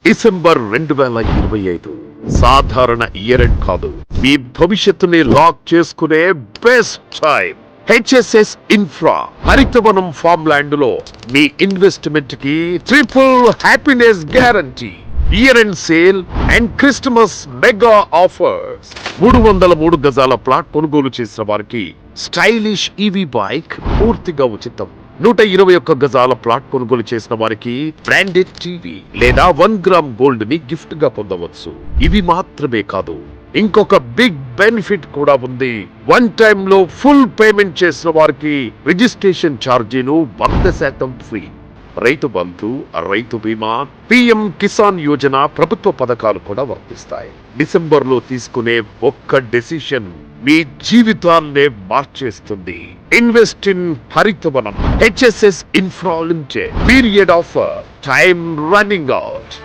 December 2025 సాధారణ year end కాదు, మీ భవిష్యత్తుని లాక్ చేసుకునే best time. HSS Infra Harithavanam farm land లో మీ ఇన్వెస్ట్మెంట్ కి triple happiness guarantee. Year end sale and Christmas mega offers. 303 గజాల ప్లాట్ కొనుగోలు చేసిన వారికి స్టైలిష్ ఈవీ బైక్ పూర్తిగా ఉచితం. 121 గజాల ప్లాట్ కొనుగోలు చేసిన వారికి బ్రాండెడ్ టీవీ లేదా 1 గ్రామ్ గోల్డ్ ని గిఫ్ట్ గా పొందవచ్చు. ఇవి మాత్రమే కాదు, ఇంకొక బిగ్ బెనిఫిట్ కూడా ఉంది. వన్ టైమ్ లో ఫుల్ పేమెంట్ చేసిన వారికి రిజిస్ట్రేషన్ ఛార్జీను 100% ఫ్రీ. రైతు బంధు, రైతు బీమా, పిఎం కిసాన్ యోజన ప్రభుత్వ పథకాలు కూడా వర్తిస్తాయి. డిసెంబర్ లో తీసుకునే ఒక్క డెసిషన్ మీ జీవితాన్నే మార్చేస్తుంది. Invest in Harithavanam. HSS Infra limited. Period offer. Time running out.